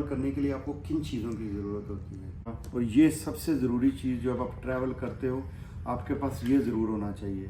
Travel करने के लिए आपको किन चीज़ों की ज़रूरत होती है। और ये सबसे ज़रूरी चीज़ जो अब आप ट्रैवल करते हो आपके पास ये ज़रूर होना चाहिए।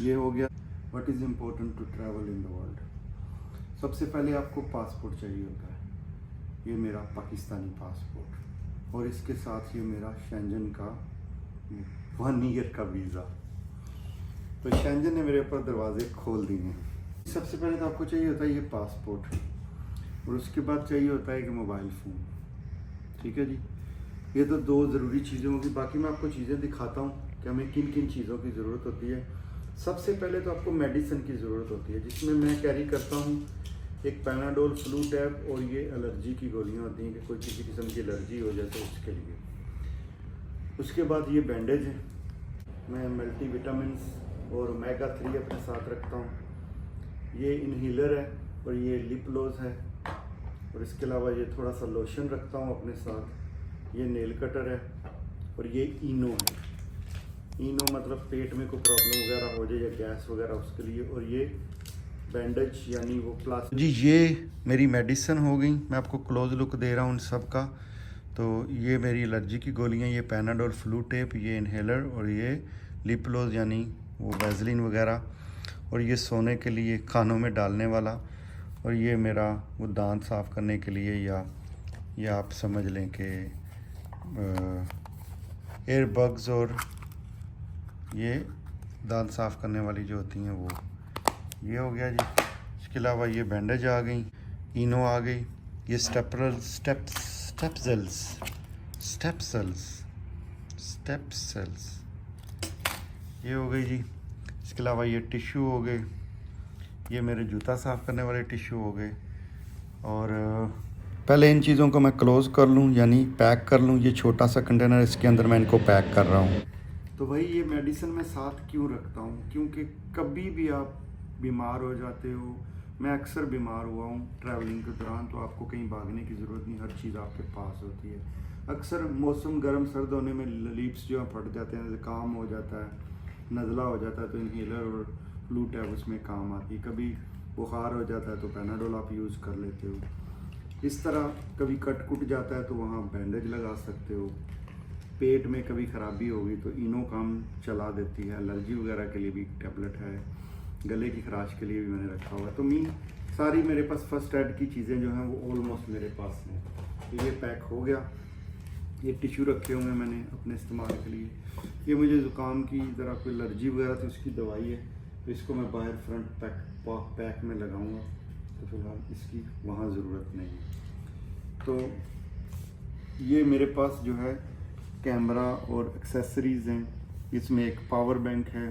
ये हो गया what is important to travel in the world. सबसे पहले आपको पासपोर्ट चाहिए होता है। ये मेरा पाकिस्तानी पासपोर्ट और इसके साथ ये मेरा शेंजन का 1 ईयर का वीज़ा। तो शेंजन ने मेरे ऊपर दरवाजे खोल दिए हैं। सबसे पहले तो आपको चाहिए होता है ये पासपोर्ट और उसके बाद चाहिए होता है कि मोबाइल फ़ोन। ठीक है जी, ये तो 2 ज़रूरी चीज़ें होंगी। बाकी मैं आपको चीज़ें दिखाता हूँ कि हमें किन किन चीज़ों की ज़रूरत होती है। सबसे पहले तो आपको मेडिसिन की ज़रूरत होती है, जिसमें मैं कैरी करता हूँ एक पैनाडोल फ्लू टैब और ये एलर्जी की गोलियाँ होती हैं कि कोई किसी किस्म की एलर्जी हो जाए तो उसके लिए। उसके बाद ये बैंडेज है, मैं मल्टी विटामिन्स और ओमेगा 3 अपने साथ रखता हूँ। ये इन्हीलर है और ये लिप ग्लोस है और इसके अलावा ये थोड़ा सा लोशन रखता हूँ अपने साथ। ये नेल कटर है और ये इनो है। इनो मतलब पेट में कोई प्रॉब्लम वगैरह हो जाए या गैस वगैरह उसके लिए। और ये बैंडेज यानी वो प्लास्टिक। जी ये मेरी मेडिसिन हो गई, मैं आपको क्लोज लुक दे रहा हूँ इन सब का। तो ये मेरी एलर्जी की गोलियाँ, ये पैनाडोल फ्लू टेप, ये इन्हेलर और ये लिप ग्लोस यानी वो वैसलीन वगैरह, और ये सोने के लिए कानों में डालने वाला, और ये मेरा वो दांत साफ़ करने के लिए या आप समझ लें कि एयरबग्स, और ये दांत साफ़ करने वाली जो होती हैं वो। ये हो गया जी। इसके अलावा ये बैंडेज आ गई, इनो आ गई, ये स्टेप्सेल्स ये हो गई जी। इसके अलावा ये टिश्यू हो गए, ये मेरे जूता साफ़ करने वाले टिश्यू हो गए। और पहले इन चीज़ों को मैं क्लोज़ कर लूँ यानी पैक कर लूँ। ये छोटा सा कंटेनर, इसके अंदर मैं इनको पैक कर रहा हूँ। तो भाई ये मेडिसिन मैं साथ क्यों रखता हूँ, क्योंकि कभी भी आप बीमार हो जाते हो। मैं अक्सर बीमार हुआ हूँ ट्रैवलिंग के दौरान, तो आपको कहीं भागने की ज़रूरत नहीं, हर चीज़ आपके पास होती है। अक्सर मौसम गर्म सर्द होने में लीप्स जो है फट जाते हैं, ज़ुकाम हो जाता है, नज़ला हो जाता है, तो इन्हेलर और फ्लू टैब उसमें काम आती है। कभी बुखार हो जाता है तो पैनाडोल आप यूज़ कर लेते हो। इस तरह कभी कट कुट जाता है तो वहाँ बैंडेज लगा सकते हो। पेट में कभी ख़राबी होगी तो इनो काम चला देती है। एलर्जी वगैरह के लिए भी टैबलेट है, गले की खराश के लिए भी मैंने रखा हुआ है। तो सारी मेरे पास फर्स्ट एड की चीज़ें जो हैं वो ऑलमोस्ट मेरे पास हैं। तो ये पैक हो गया। ये टिश्यू रखे हुए हैं मैंने अपने इस्तेमाल के लिए। ये मुझे ज़ुकाम की ज़रा कोई एलर्जी वगैरह थी, उसकी दवाई है, तो इसको मैं बाहर फ्रंट पैक में लगाऊंगा। तो फिलहाल इसकी वहाँ ज़रूरत नहीं है। तो ये मेरे पास जो है कैमरा और एक्सेसरीज़ हैं। इसमें एक पावर बैंक है,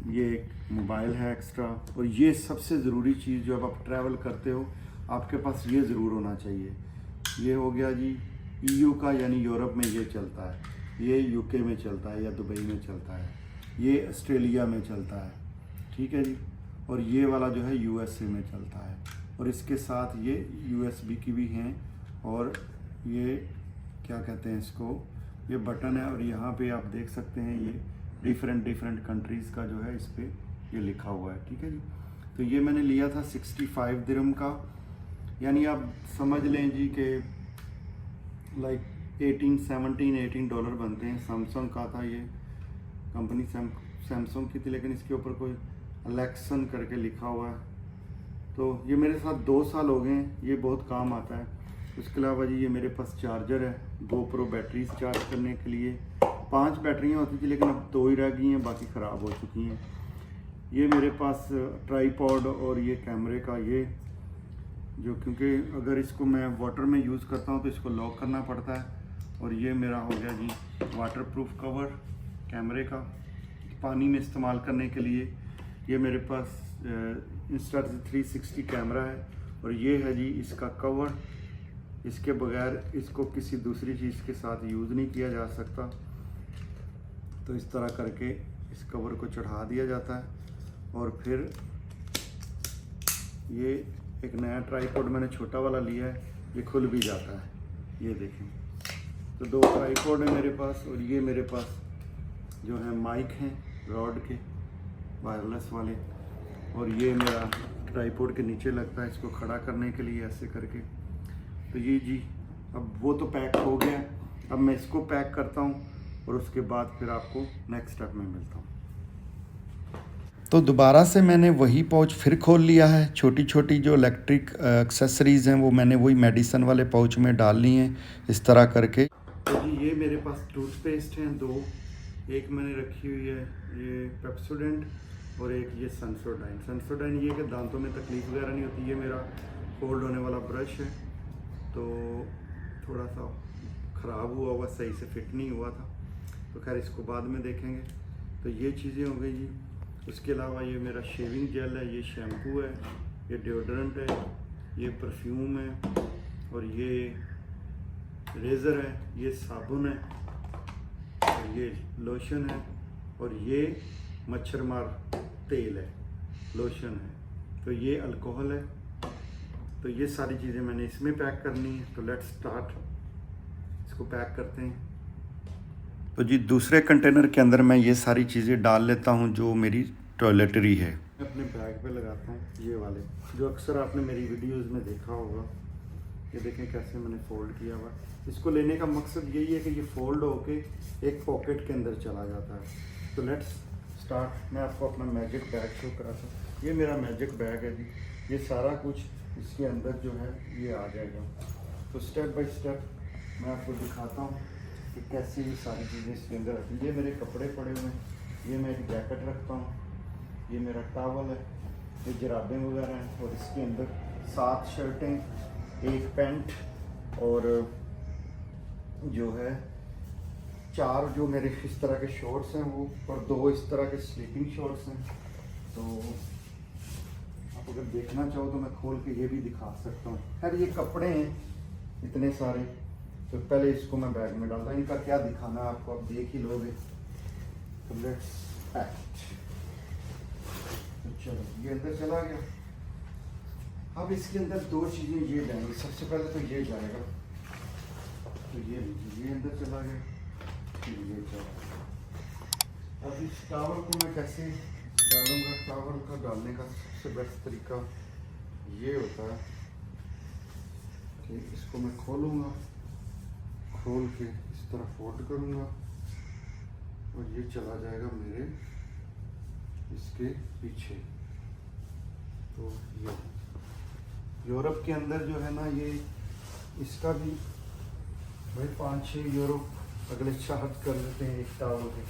ये एक मोबाइल है एक्स्ट्रा, और ये सबसे ज़रूरी चीज़ जो अब आप ट्रैवल करते हो आपके पास ये ज़रूर होना चाहिए। ये हो गया जी EU का, यानी यूरोप में ये चलता है, ये UK में चलता है या दुबई में चलता है, ये ऑस्ट्रेलिया में चलता है। ठीक है जी। और ये वाला जो है USA में चलता है, और इसके साथ ये USB की भी हैं, और ये क्या कहते हैं इसको, ये बटन है, और यहाँ पे आप देख सकते हैं ये डिफरेंट कंट्रीज़ का जो है इस पर ये लिखा हुआ है। ठीक है जी। तो ये मैंने लिया था 65 दिरहम का, यानी आप समझ लें जी कि लाइक 18 डॉलर बनते हैं। सैमसंग का था ये, कंपनी सैमसंग की थी, लेकिन इसके ऊपर कोई अलेक्सन करके लिखा हुआ है। तो ये मेरे साथ 2 साल हो गए हैं, ये बहुत काम आता है। उसके अलावा जी ये मेरे पास चार्जर है, GoPro बैटरीज चार्ज करने के लिए। 5 बैटरियाँ होती थी लेकिन अब 2 ही रह गई हैं, बाकी ख़राब हो चुकी हैं। ये मेरे पास ट्राईपॉड और ये कैमरे का ये जो, क्योंकि अगर इसको मैं वाटर में यूज़ करता हूँ तो इसको लॉक करना पड़ता है। और ये मेरा हो गया जी वाटरप्रूफ कवर कैमरे का, पानी में इस्तेमाल करने के लिए। ये मेरे पास Insta360 कैमरा है, और ये है जी इसका कवर। इसके बगैर इसको किसी दूसरी चीज़ के साथ यूज़ नहीं किया जा सकता। तो इस तरह करके इस कवर को चढ़ा दिया जाता है, और फिर ये एक नया ट्राईपॉड मैंने छोटा वाला लिया है, ये खुल भी जाता है। ये देखें, तो 2 ट्राईपॉड है मेरे पास, और ये मेरे पास जो है माइक हैं रॉड के वायरलेस वाले, और ये मेरा ट्राईपॉड के नीचे लगता है इसको खड़ा करने के लिए ऐसे करके। तो ये जी, अब वो तो पैक हो गया, अब मैं इसको पैक करता हूँ और उसके बाद फिर आपको नेक्स्ट स्टेप में मिलता हूँ। तो दोबारा से मैंने वही पाउच फिर खोल लिया है। छोटी छोटी जो इलेक्ट्रिक एक्सेसरीज़ हैं वो मैंने वही मेडिसन वाले पाउच में डाल ली हैं इस तरह करके। तो जी ये मेरे पास टूथपेस्ट हैं 2, एक मैंने रखी हुई है ये पेप्सोडेंट और एक ये सेंसोडाइन। सेंसोडाइन ये कि दांतों में तकलीफ़ वगैरह नहीं होती। ये मेरा फोल्ड होने वाला ब्रश है, तो थोड़ा सा ख़राब हुआ सही से फिट नहीं हुआ था, तो खैर इसको बाद में देखेंगे। तो ये चीज़ें हो गई जी। उसके अलावा ये मेरा शेविंग जेल है, ये शैम्पू है, ये डिओड्रेंट है, ये परफ्यूम है और ये रेज़र है, ये साबुन है और ये लोशन है और ये मच्छर मार तेल है, लोशन है, तो ये अल्कोहल है। तो ये सारी चीज़ें मैंने इसमें पैक करनी है। तो लेट्स स्टार्ट, इसको पैक करते हैं। तो जी दूसरे कंटेनर के अंदर मैं ये सारी चीज़ें डाल लेता हूँ जो मेरी टॉयलेटरी है। मैं अपने बैग पे लगाता हूँ ये वाले, जो अक्सर आपने मेरी वीडियोस में देखा होगा। ये देखें कैसे मैंने फ़ोल्ड किया हुआ। इसको लेने का मकसद यही है कि ये फ़ोल्ड होके एक पॉकेट के अंदर चला जाता है। तो लेट्स स्टार्ट। मैं आपको अपना मैजिक बैग शो कराता हूँ। ये मेरा मैजिक बैग है जी। ये सारा कुछ इसके अंदर जो है ये आ जाएगा। तो स्टेप बाय स्टेप मैं आपको दिखाता हूँ कि कैसे ये सारी चीज़ें इसके अंदर आती हैं। ये मेरे कपड़े पड़े हुए हैं, ये मैं एक जैकेट रखता हूँ, ये मेरा टावल है, ये जराबें वगैरह हैं और इसके अंदर 7 शर्टें, 1 पैंट और जो है 4 जो मेरे इस तरह के शॉर्ट्स हैं वो, और 2 इस तरह के स्लीपिंग शॉर्ट्स हैं। तो आप अगर देखना चाहो तो मैं खोल के ये भी दिखा सकता हूँ। खैर ये कपड़े हैं इतने सारे, तो पहले इसको मैं बैग में डालता हूँ। इनका क्या दिखाना है आपको, आप देख ही लोगे। तो लेट्स पैक। तो चलो ये अंदर चला गया। अब इसके अंदर 2 चीज़ें ये जाएंगी। सबसे पहले तो ये जाएगा, तो ये अंदर चला गया, फिर ये चला गया। अब इस टावल को मैं कैसे डालूंगा? टावल का डालने का सबसे बेस्ट तरीका ये होता है कि इसको मैं खोलूँगा, खोल के इस तरह फोल्ड करूँगा और ये चला जाएगा मेरे इसके पीछे। तो ये यूरोप के अंदर जो है ना, ये इसका भी भाई 5-6 यूरो अगले चार्ज कर लेते हैं एक टावल के।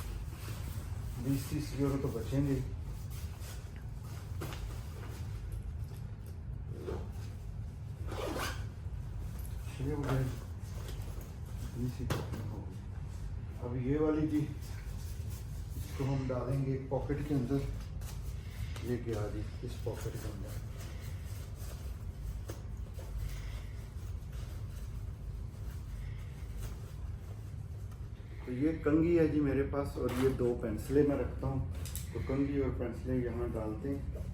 20-30 यूरो तो बचेंगे। अब ये वाली जी इसको हम डालेंगे एक पॉकेट के अंदर। ये गया जी इस पॉकेट के अंदर। तो ये कंघी है जी मेरे पास और ये 2 पेंसिलें मैं रखता हूँ। तो कंघी और पेंसिलें यहाँ डालते हैं।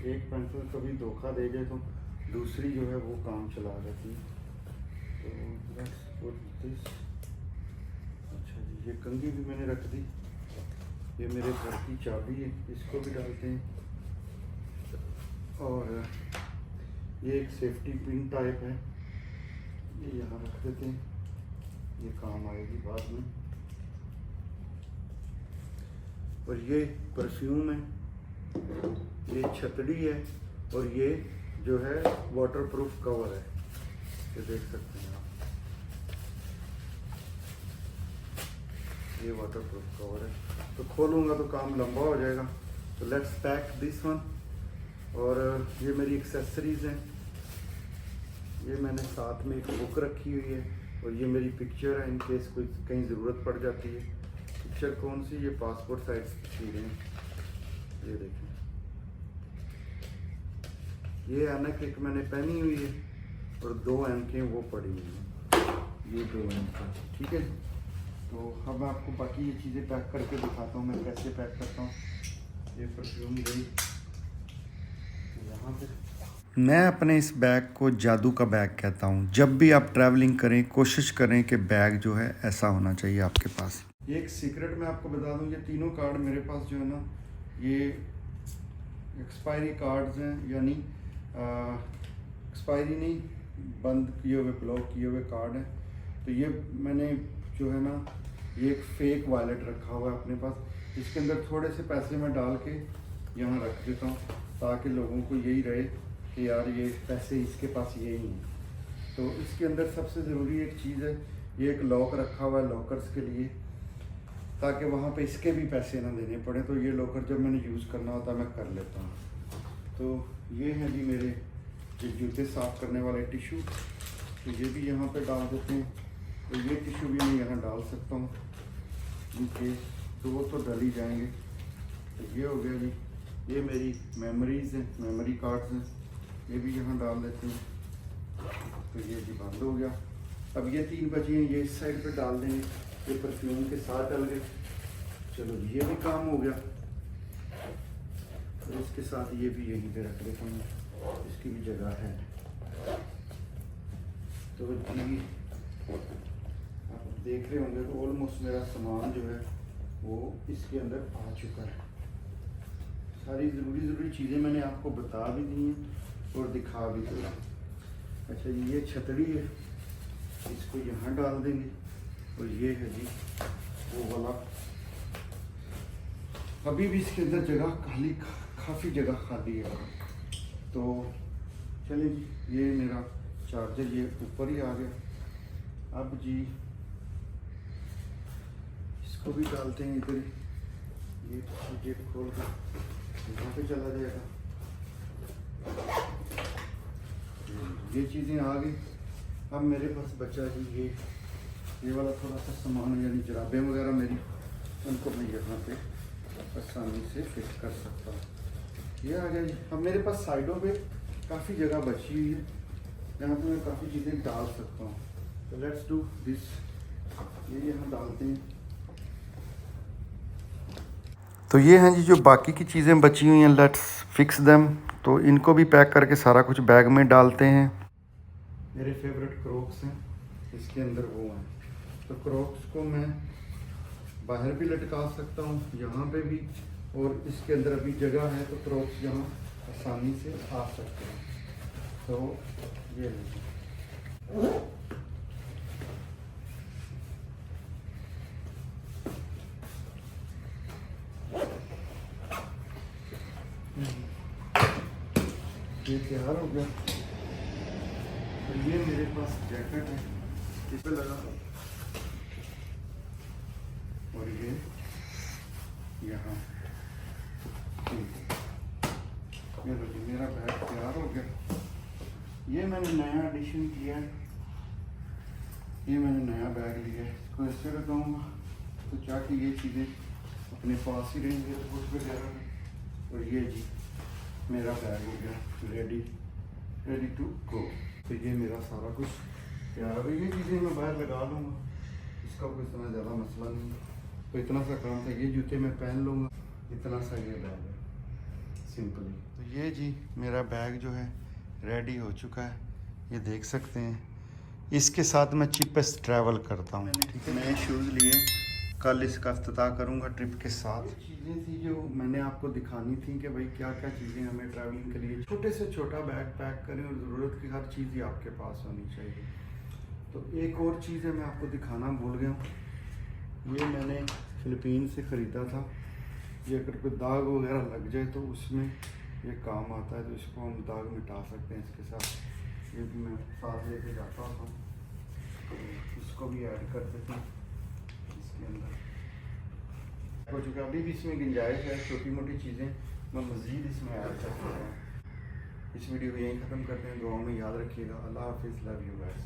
एक पेंसिल कभी धोखा दे दे तो दूसरी जो है वो काम चला जाती है। तो लेट्स पुट दिस। अच्छा जी ये कंघी भी मैंने रख दी। ये मेरे घर की चाबी है, इसको भी डालते हैं। और ये एक सेफ्टी पिन टाइप है, ये यहाँ रख देते हैं, ये काम आएगी बाद में। और ये परफ्यूम है, ये छतड़ी है और ये जो है वाटरप्रूफ कवर है, ये देख सकते हैं आप। ये वाटरप्रूफ कवर है। तो खोलूँगा तो काम लंबा हो जाएगा। तो लेट्स पैक दिस वन। और ये मेरी एक्सेसरीज़ हैं। ये मैंने साथ में एक बुक रखी हुई है और ये मेरी पिक्चर है इन केस कोई कहीं ज़रूरत पड़ जाती है। पिक्चर कौन सी? ये पासपोर्ट साइज तस्वीरें हैं, ये देखें। ये ऐनक एक मैंने पहनी हुई है और 2 ऐनकें वो पड़ी हुई हैं, ये 2 ऐनकें। ठीक है, तो अब मैं आपको बाकी ये चीज़ें पैक करके दिखाता हूँ मैं कैसे पैक करता हूँ। ये परफ्यूम गई यहाँ पे। मैं अपने इस बैग को जादू का बैग कहता हूँ। जब भी आप ट्रैवलिंग करें कोशिश करें कि बैग जो है ऐसा होना चाहिए आपके पास। ये एक सीक्रेट मैं आपको बता दूँ, ये तीनों कार्ड मेरे पास जो है ना, ये एक्सपायरी कार्ड्स हैं, यानी एक्सपायरी नहीं, बंद किए हुए, ब्लॉक किए हुए कार्ड हैं। तो ये मैंने जो है ना, ये एक फ़ेक वॉलेट रखा हुआ है अपने पास, इसके अंदर थोड़े से पैसे मैं डाल के यहाँ रख देता हूँ, ताकि लोगों को यही रहे कि यार ये पैसे इसके पास यही हैं। तो इसके अंदर सबसे ज़रूरी एक चीज़ है, ये एक लॉक रखा हुआ है लॉकर्स के लिए, ताकि वहाँ पे इसके भी पैसे ना देने पड़े। तो ये लॉकर जब मैंने यूज़ करना होता है मैं कर लेता हूँ। तो ये है जी मेरे जो जूते साफ़ करने वाले टिशू, तो ये भी यहाँ पे डाल देते हैं। तो ये टिशू भी मैं यहाँ डाल सकता हूँ, इनके दो तो डल ही जाएंगे। तो ये हो गया जी, ये मेरी मेमोरीज़ हैं, मेमोरी कार्ड्स हैं, ये भी यहाँ डाल देते हैं। तो ये जी बंद हो गया। अब ये 3 बचे हैं, ये इस साइड पे डाल देंगे, ये परफ्यूम के साथ डल गए। चलो ये भी काम हो गया। तो इसके साथ ये भी यहीं पे रख देता हूँ, इसकी भी जगह है। तो जी आप देख रहे होंगे तो ऑलमोस्ट मेरा सामान जो है वो इसके अंदर आ चुका है। सारी ज़रूरी चीज़ें मैंने आपको बता भी दी हैं और दिखा भी दिया। अच्छा ये छतरी है, इसको यहाँ डाल देंगे। और ये है जी वो वाला, अभी भी इसके अंदर जगह खाली, काफ़ी जगह खाली है। तो चलिए जी, ये मेरा चार्जर ये ऊपर ही आ गया। अब जी इसको भी डालते हैं इधर, ये जेब खोल कर यहाँ पे चला जाएगा। ये चीज़ें आ गई। अब मेरे पास बचा जी ये वाला थोड़ा सा सामान, यानी जराबें वगैरह मेरी, उनको मैं यहाँ पे आसानी से फिट कर सकता हूँ। ये आ गया जी। अब मेरे पास साइडों पे काफ़ी जगह बची हुई है, जहाँ पे मैं काफ़ी चीज़ें डाल सकता हूँ। तो लेट्स डू दिस। ये यहाँ डालते हैं। तो ये हैं जी जो बाकी की चीज़ें बची हुई हैं, लेट्स फिक्स देम। तो इनको भी पैक करके सारा कुछ बैग में डालते हैं। मेरे फेवरेट क्रोक्स हैं, इसके अंदर वो हैं। तो क्रोक्स को मैं बाहर भी लटका सकता हूँ, यहाँ पे भी, और इसके अंदर अभी जगह है तो क्रोक्स यहाँ आसानी से आ सकते हैं। तो ये तैयार हो गया। तो ये मेरे पास जैकेट है, इस पे लगा, और ये यहाँ मेरा बैग तैयार हो गया। ये मैंने नया एडिशन किया है, ये मैंने नया बैग लिया है, इसको ऐसे रखाऊंगा तो ताकि ये चीज़ें अपने पास ही रहेंगे कुछ वगैरह में। और ये जी मेरा बैग हो गया रेडी टू गो। तो ये मेरा सारा कुछ तैयार है। ये चीज़ें मैं बाहर लगा लूँगा, इसका कोई इतना ज़्यादा मसला नहीं। तो इतना सा काम था, ये जूते मैं पहन लूँगा, इतना सा ये बैग है सिंपली। तो ये जी मेरा बैग जो है रेडी हो चुका है, ये देख सकते हैं। इसके साथ मैं चिपेस्ट ट्रैवल करता हूँ। मैंने नए शूज़ लिए, कल इसका इफ्तिताह करूँगा ट्रिप के साथ। चीज़ें थी जो मैंने आपको दिखानी थी कि भाई क्या क्या चीज़ें हमें ट्रैवलिंग के लिए, छोटे से छोटा बैग पैक करें और ज़रूरत की हर चीज़ ही आपके पास होनी चाहिए। तो एक और चीज़ है मैं आपको दिखाना भूल गया हूँ, ये मैंने फ़िलिपीन से ख़रीदा था। ये अगर कोई दाग वगैरह लग जाए तो उसमें ये काम आता है, तो इसको हम दाग मिटा सकते हैं इसके साथ। ये भी मैं साथ लेके जाता हूँ, तो इसको भी ऐड कर देते हैं इसके अंदर। हो चुका, अभी भी इसमें गुंजाइश है, छोटी मोटी चीज़ें मैं मज़ीद इसमें ऐड कर सकता हूँ। इस वीडियो को यहीं ख़त्म करते हैं। दुआ में याद रखिएगा। अल्लाह हाफिज़, लव यू गाइस।